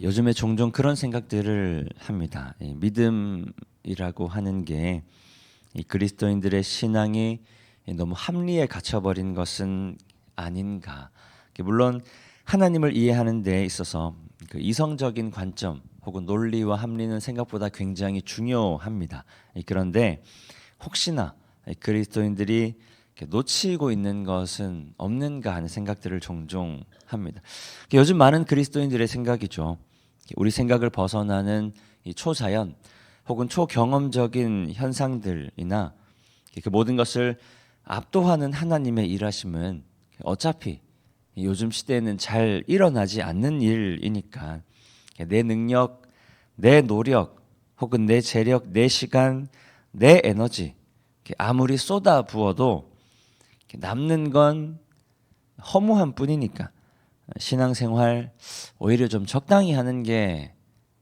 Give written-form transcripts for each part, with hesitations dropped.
요즘에 종종 그런 생각들을 합니다. 믿음이라고 하는 게 이 그리스도인들의 신앙이 너무 합리에 갇혀버린 것은 아닌가. 물론 하나님을 이해하는 데 있어서 그 이성적인 관점 혹은 논리와 합리는 생각보다 굉장히 중요합니다. 그런데 혹시나 그리스도인들이 놓치고 있는 것은 없는가 하는 생각들을 종종 합니다. 요즘 많은 그리스도인들의 생각이죠. 우리 생각을 벗어나는 이 초자연 혹은 초경험적인 현상들이나 그 모든 것을 압도하는 하나님의 일하심은 어차피 요즘 시대에는 잘 일어나지 않는 일이니까 내 능력, 내 노력 혹은 내 재력, 내 시간, 내 에너지 아무리 쏟아 부어도 남는 건 허무한 뿐이니까 신앙생활 오히려 좀 적당히 하는 게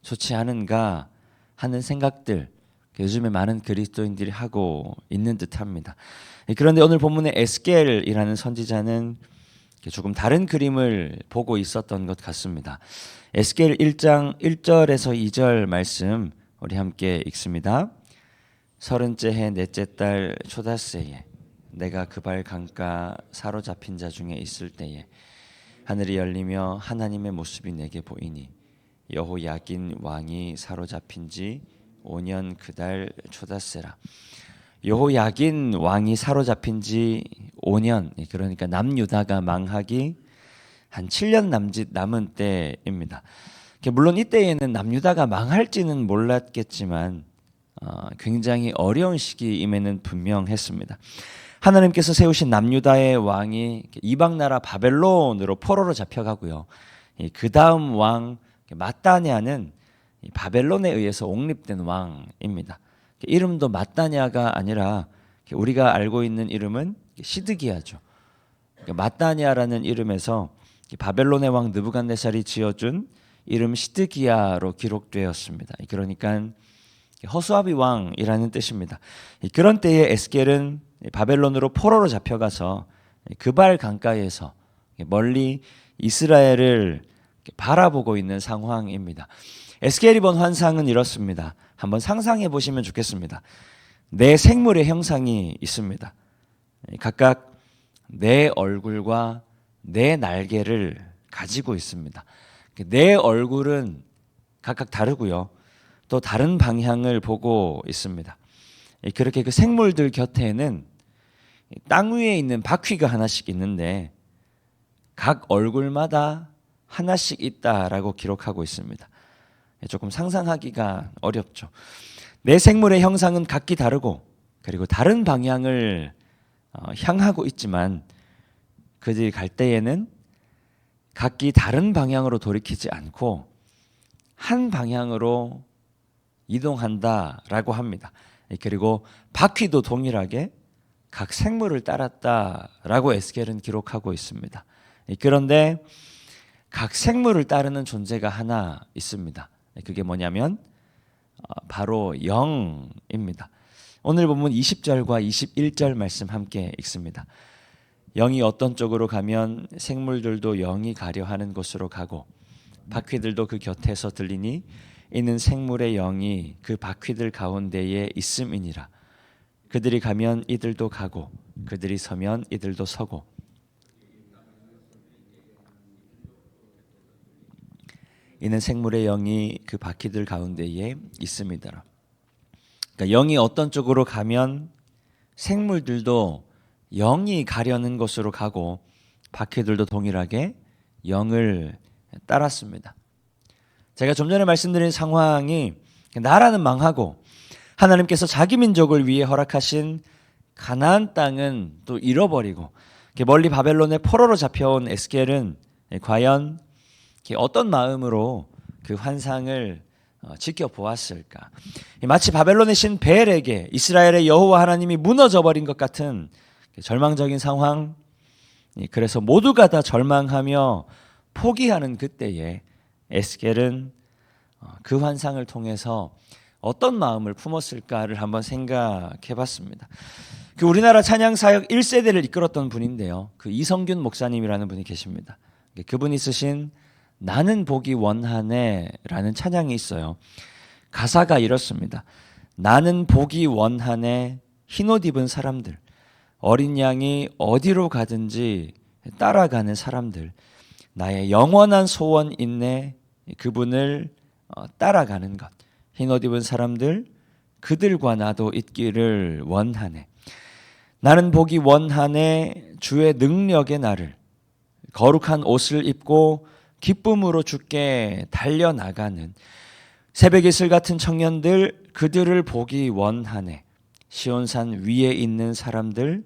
좋지 않은가 하는 생각들 요즘에 많은 그리스도인들이 하고 있는 듯합니다. 그런데 오늘 본문의 에스겔이라는 선지자는 조금 다른 그림을 보고 있었던 것 같습니다. 에스겔 1장 1절에서 2절 말씀 우리 함께 읽습니다. 30째 해 넷째 달 초닷새에 내가 그발 강가 사로잡힌 자 중에 있을 때에 하늘이 열리며 하나님의 모습이 내게 보이니 여호야긴 왕이 사로잡힌 지 5년 그달 초닷새라. 여호야긴 왕이 사로잡힌 지 5년, 그러니까 남유다가 망하기 한 7년 남짓 남은 때입니다. 물론 이때에는 남유다가 망할지는 몰랐겠지만 굉장히 어려운 시기임에는 분명했습니다. 하나님께서 세우신 남유다의 왕이 이방 나라 바벨론으로 포로로 잡혀가고요. 그 다음 왕 마따냐는 바벨론에 의해서 옹립된 왕입니다. 이름도 마따냐가 아니라 우리가 알고 있는 이름은 시드기야죠. 마따냐라는 이름에서 바벨론의 왕 느부갓네살이 지어준 이름 시드기야로 기록되었습니다. 그러니까 허수아비 왕이라는 뜻입니다. 그런 때에 에스겔은 바벨론으로 포로로 잡혀가서 그발 강가에서 멀리 이스라엘을 바라보고 있는 상황입니다. 에스겔이 본 환상은 이렇습니다. 한번 상상해 보시면 좋겠습니다. 네 생물의 형상이 있습니다. 각각 네 얼굴과 네 날개를 가지고 있습니다. 네 얼굴은 각각 다르고요. 또 다른 방향을 보고 있습니다. 그렇게 그 생물들 곁에는 땅 위에 있는 바퀴가 하나씩 있는데 각 얼굴마다 하나씩 있다라고 기록하고 있습니다. 조금 상상하기가 어렵죠. 내 생물의 형상은 각기 다르고 그리고 다른 방향을 향하고 있지만 그들이 갈 때에는 각기 다른 방향으로 돌이키지 않고 한 방향으로 이동한다라고 합니다. 그리고 바퀴도 동일하게 각 생물을 따랐다라고 에스겔은 기록하고 있습니다. 그런데 각 생물을 따르는 존재가 하나 있습니다. 그게 뭐냐면 바로 영입니다. 오늘 보면 20절과 21절 말씀 함께 읽습니다. 영이 어떤 쪽으로 가면 생물들도 영이 가려 하는 곳으로 가고 바퀴들도 그 곁에서 들리니 이는 생물의 영이 그 바퀴들 가운데에 있음이니라. 그들이 가면 이들도 가고 그들이 서면 이들도 서고 이는 생물의 영이 그 바퀴들 가운데에 있음이더라. 그러니까 영이 어떤 쪽으로 가면 생물들도 영이 가려는 곳으로 가고 바퀴들도 동일하게 영을 따랐습니다. 제가 좀 전에 말씀드린 상황이 나라는 망하고 하나님께서 자기 민족을 위해 허락하신 가나안 땅은 또 잃어버리고 멀리 바벨론의 포로로 잡혀온 에스겔은 과연 어떤 마음으로 그 환상을 지켜보았을까? 마치 바벨론의 신 벨에게 이스라엘의 여호와 하나님이 무너져 버린 것 같은 절망적인 상황. 그래서 모두가 다 절망하며 포기하는 그때에 에스겔은 그 환상을 통해서 어떤 마음을 품었을까를 한번 생각해 봤습니다. 그 우리나라 찬양사역 1세대를 이끌었던 분인데요. 그 이성균 목사님이라는 분이 계십니다. 그분이 쓰신 나는 보기 원하네 라는 찬양이 있어요. 가사가 이렇습니다. 나는 보기 원하네 흰옷 입은 사람들, 어린 양이 어디로 가든지 따라가는 사람들, 나의 영원한 소원 있네 그분을 따라가는 것. 흰옷 입은 사람들, 그들과 나도 있기를 원하네. 나는 보기 원하네 주의 능력의 나를, 거룩한 옷을 입고 기쁨으로 주께 달려나가는 새벽 이슬 같은 청년들, 그들을 보기 원하네. 시온산 위에 있는 사람들,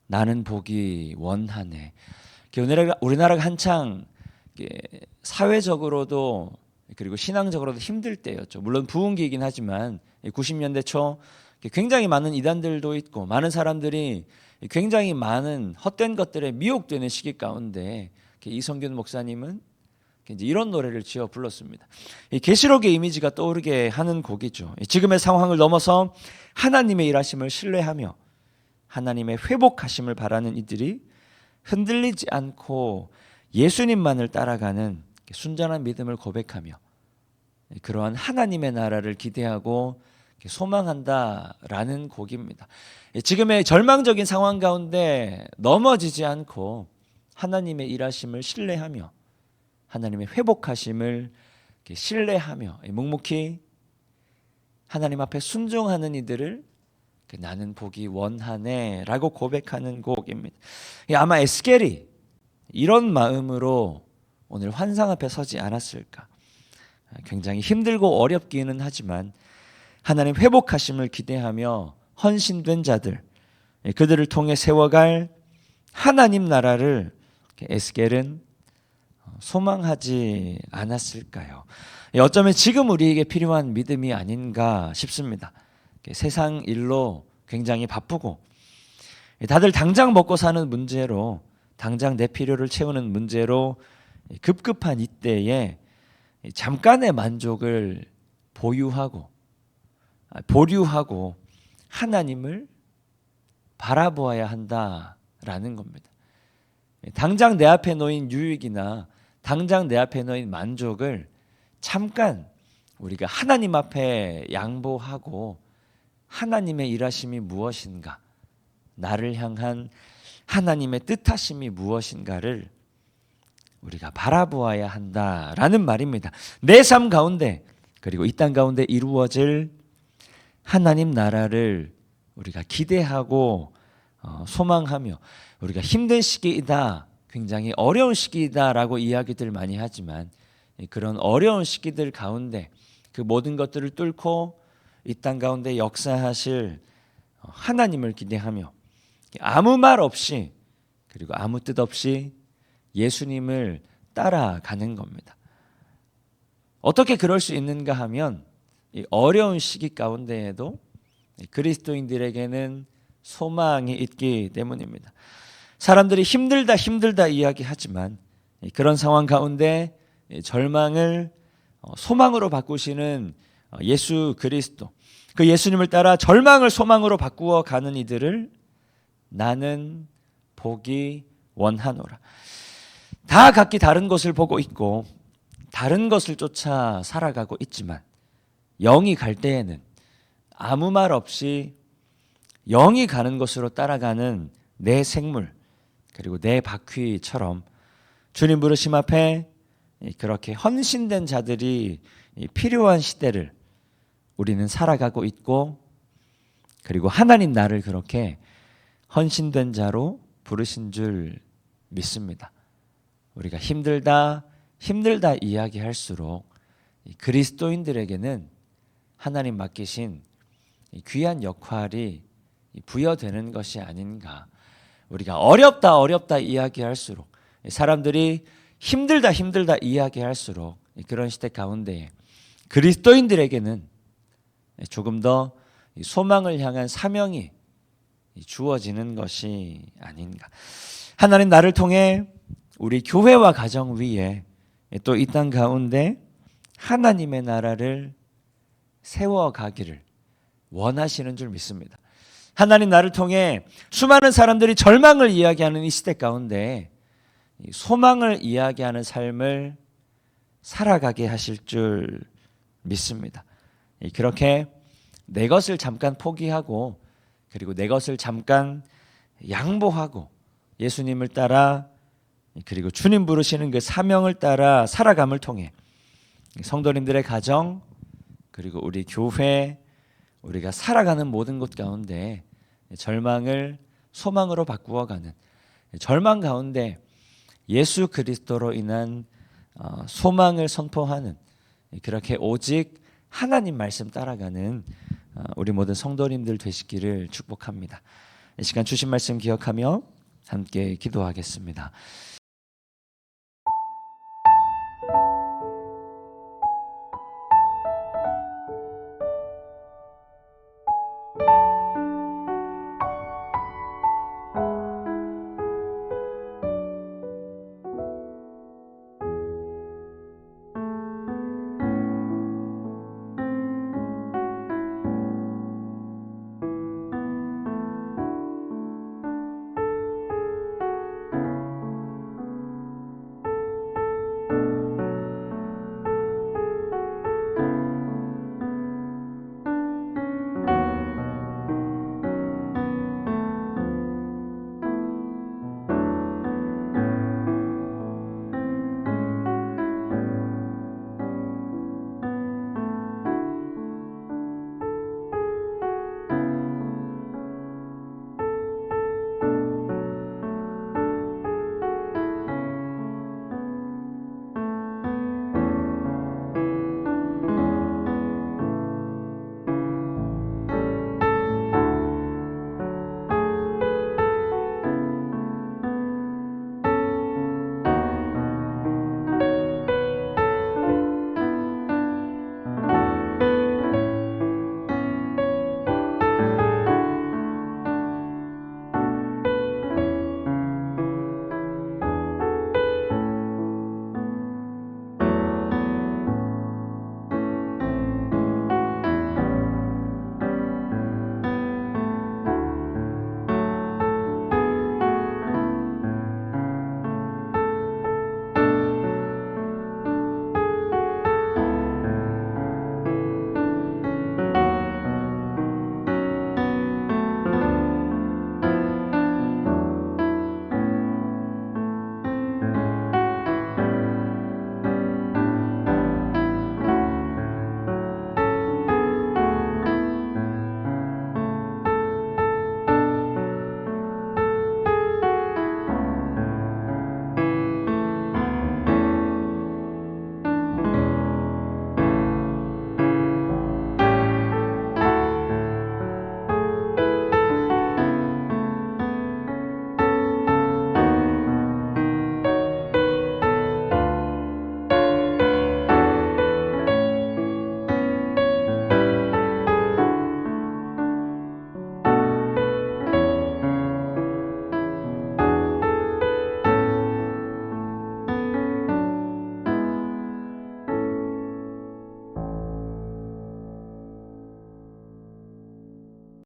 나는 보기 원하네. 우리나라가 한창 사회적으로도 그리고 신앙적으로도 힘들 때였죠. 물론 부흥기이긴 하지만 90년대 초 굉장히 많은 이단들도 있고 많은 사람들이 굉장히 많은 헛된 것들에 미혹되는 시기 가운데 이성균 목사님은 이제 이런 노래를 지어 불렀습니다. 계시록의 이미지가 떠오르게 하는 곡이죠. 지금의 상황을 넘어서 하나님의 일하심을 신뢰하며 하나님의 회복하심을 바라는 이들이 흔들리지 않고 예수님만을 따라가는 순전한 믿음을 고백하며 그러한 하나님의 나라를 기대하고 소망한다라는 곡입니다. 지금의 절망적인 상황 가운데 넘어지지 않고 하나님의 일하심을 신뢰하며 하나님의 회복하심을 신뢰하며 묵묵히 하나님 앞에 순종하는 이들을 나는 보기 원하네 라고 고백하는 곡입니다. 아마 에스겔이 이런 마음으로 오늘 환상 앞에 서지 않았을까. 굉장히 힘들고 어렵기는 하지만 하나님 회복하심을 기대하며 헌신된 자들, 그들을 통해 세워갈 하나님 나라를 에스겔은 소망하지 않았을까요? 어쩌면 지금 우리에게 필요한 믿음이 아닌가 싶습니다. 세상 일로 굉장히 바쁘고 다들 당장 먹고 사는 문제로, 당장 내 필요를 채우는 문제로 급급한 이때에 잠깐의 만족을 보류하고 하나님을 바라보아야 한다라는 겁니다. 당장 내 앞에 놓인 유익이나 당장 내 앞에 놓인 만족을 잠깐 우리가 하나님 앞에 양보하고 하나님의 일하심이 무엇인가, 나를 향한 하나님의 뜻하심이 무엇인가를 우리가 바라보아야 한다라는 말입니다. 내 삶 가운데 그리고 이 땅 가운데 이루어질 하나님 나라를 우리가 기대하고 소망하며, 우리가 힘든 시기이다, 굉장히 어려운 시기이다라고 이야기들 많이 하지만 그런 어려운 시기들 가운데 그 모든 것들을 뚫고 이 땅 가운데 역사하실 하나님을 기대하며 아무 말 없이 그리고 아무 뜻 없이 예수님을 따라가는 겁니다. 어떻게 그럴 수 있는가 하면 이 어려운 시기 가운데에도 그리스도인들에게는 소망이 있기 때문입니다. 사람들이 힘들다 이야기하지만 그런 상황 가운데 절망을 소망으로 바꾸시는 예수 그리스도, 그 예수님을 따라 절망을 소망으로 바꾸어 가는 이들을 나는 보기 원하노라. 다 각기 다른 것을 보고 있고 다른 것을 쫓아 살아가고 있지만 영이 갈 때에는 아무 말 없이 영이 가는 곳으로 따라가는 내 생물 그리고 내 바퀴처럼 주님 부르심 앞에 그렇게 헌신된 자들이 필요한 시대를 우리는 살아가고 있고, 그리고 하나님 나를 그렇게 헌신된 자로 부르신 줄 믿습니다. 우리가 힘들다 이야기할수록 그리스도인들에게는 하나님 맡기신 귀한 역할이 부여되는 것이 아닌가. 우리가 어렵다 이야기할수록, 사람들이 힘들다 이야기할수록 그런 시대 가운데 그리스도인들에게는 조금 더 소망을 향한 사명이 주어지는 것이 아닌가. 하나님 나를 통해 우리 교회와 가정 위에 또 이 땅 가운데 하나님의 나라를 세워가기를 원하시는 줄 믿습니다. 하나님 나를 통해 수많은 사람들이 절망을 이야기하는 이 시대 가운데 소망을 이야기하는 삶을 살아가게 하실 줄 믿습니다. 그렇게 내 것을 잠깐 포기하고 그리고 내 것을 잠깐 양보하고 예수님을 따라 그리고 주님 부르시는 그 사명을 따라 살아감을 통해 성도님들의 가정 그리고 우리 교회 우리가 살아가는 모든 것 가운데 절망을 소망으로 바꾸어가는 절망 가운데 예수 그리스도로 인한 소망을 선포하는 그렇게 오직 하나님 말씀 따라가는 우리 모든 성도님들 되시기를 축복합니다. 이 시간 주신 말씀 기억하며 함께 기도하겠습니다.